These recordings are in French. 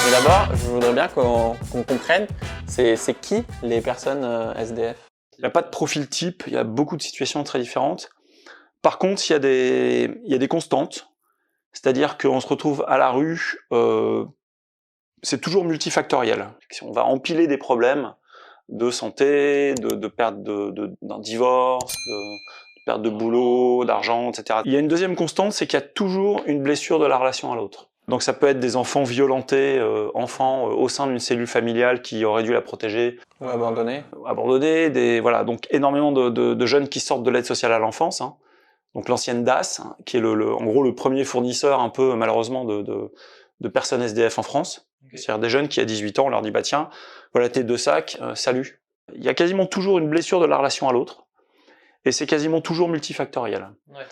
Mais d'abord, je voudrais bien qu'on comprenne, c'est qui les personnes SDF? Il n'y a pas de profil type, il y a beaucoup de situations très différentes. Par contre, il y a des constantes, c'est-à-dire qu'on se retrouve à la rue, c'est toujours multifactoriel. On va empiler des problèmes de santé, de perte d'un divorce, de perte de boulot, d'argent, etc. Il y a une deuxième constante, c'est qu'il y a toujours une blessure de la relation à l'autre. Donc ça peut être des enfants violentés, au sein d'une cellule familiale qui aurait dû la protéger. Ou abandonnés? Abandonnés, voilà, donc énormément de jeunes qui sortent de l'aide sociale à l'enfance, hein. Donc l'ancienne DAS, hein, qui est en gros le premier fournisseur un peu malheureusement de personnes SDF en France. Okay. C'est-à-dire des jeunes qui à 18 ans, on leur dit bah tiens, voilà tes 2 sacs, salut. Il y a quasiment toujours une blessure de la relation à l'autre, et c'est quasiment toujours multifactoriel. Ouais.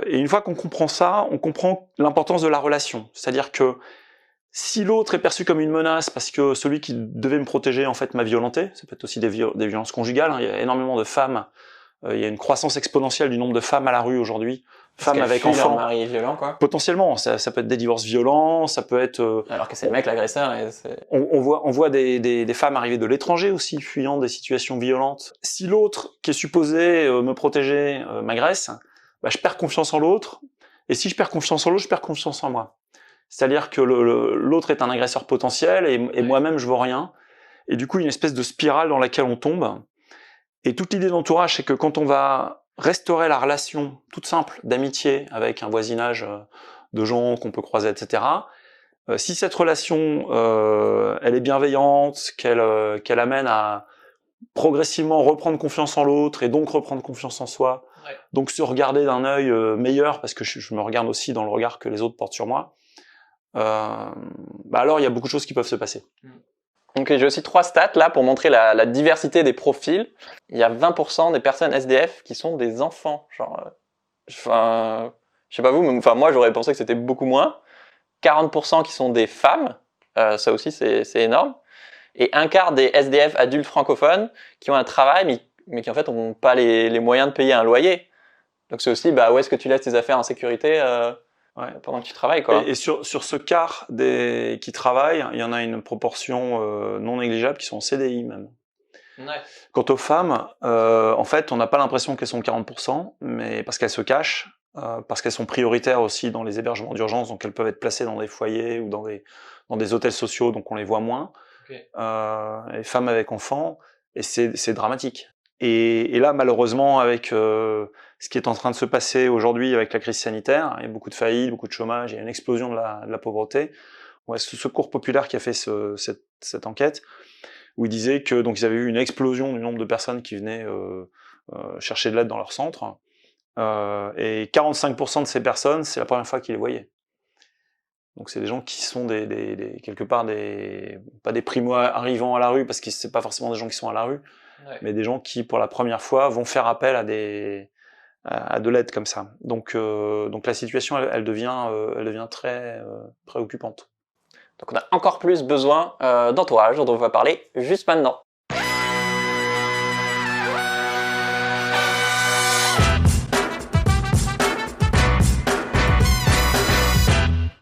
Et une fois qu'on comprend ça, on comprend l'importance de la relation. C'est-à-dire que si l'autre est perçu comme une menace parce que celui qui devait me protéger en fait m'a violenté, ça peut être aussi des violences conjugales, hein. Il y a énormément de femmes, il y a une croissance exponentielle du nombre de femmes à la rue aujourd'hui, femmes avec enfants. Leur mari est violent, quoi. Potentiellement, ça peut être des divorces violents, ça peut être... Alors que c'est le mec l'agresseur. On voit des femmes arriver de l'étranger aussi, fuyant des situations violentes. Si l'autre, qui est supposé me protéger, m'agresse, bah, je perds confiance en l'autre, et si je perds confiance en l'autre, je perds confiance en moi. C'est-à-dire que l'autre est un agresseur potentiel, et moi-même je vaux rien, et du coup une espèce de spirale dans laquelle on tombe. Et toute l'idée d'entourage, c'est que quand on va restaurer la relation toute simple d'amitié avec un voisinage de gens qu'on peut croiser, etc., si cette relation elle est bienveillante, qu'elle amène à progressivement reprendre confiance en l'autre et donc reprendre confiance en soi, donc se regarder d'un œil meilleur, parce que je me regarde aussi dans le regard que les autres portent sur moi, bah alors il y a beaucoup de choses qui peuvent se passer. Donc j'ai aussi 3 stats là pour montrer la diversité des profils. Il y a 20% des personnes SDF qui sont des enfants. Genre, enfin, je sais pas vous, mais enfin moi j'aurais pensé que c'était beaucoup moins. 40% qui sont des femmes, ça aussi c'est énorme. Et un quart des SDF adultes francophones qui ont un travail mais qui en fait n'ont pas les moyens de payer un loyer. Donc c'est aussi bah où est-ce que tu laisses tes affaires en sécurité pendant que tu travailles, quoi. Et sur ce quart qui travaillent, il y en a une proportion non négligeable qui sont en CDI même. Ouais. Quant aux femmes, en fait, on n'a pas l'impression qu'elles sont 40%, mais parce qu'elles se cachent, parce qu'elles sont prioritaires aussi dans les hébergements d'urgence, donc elles peuvent être placées dans des foyers ou dans des hôtels sociaux, donc on les voit moins. Okay. Les femmes avec enfants, et c'est dramatique. Et là, malheureusement, avec ce qui est en train de se passer aujourd'hui avec la crise sanitaire, il y a beaucoup de faillites, beaucoup de chômage, il y a une explosion de la pauvreté. Ouais, ce Secours populaire qui a fait cette enquête, où il disait que donc ils avaient eu une explosion du nombre de personnes qui venaient chercher de l'aide dans leur centre, et 45% de ces personnes, c'est la première fois qu'ils les voyaient. Donc c'est des gens qui sont quelque part pas des primo-arrivants à la rue, parce que c'est pas forcément des gens qui sont à la rue, mais des gens qui, pour la première fois, vont faire appel à de l'aide comme ça. Donc la situation, elle devient très préoccupante. Donc on a encore plus besoin d'entourage, dont on va parler juste maintenant.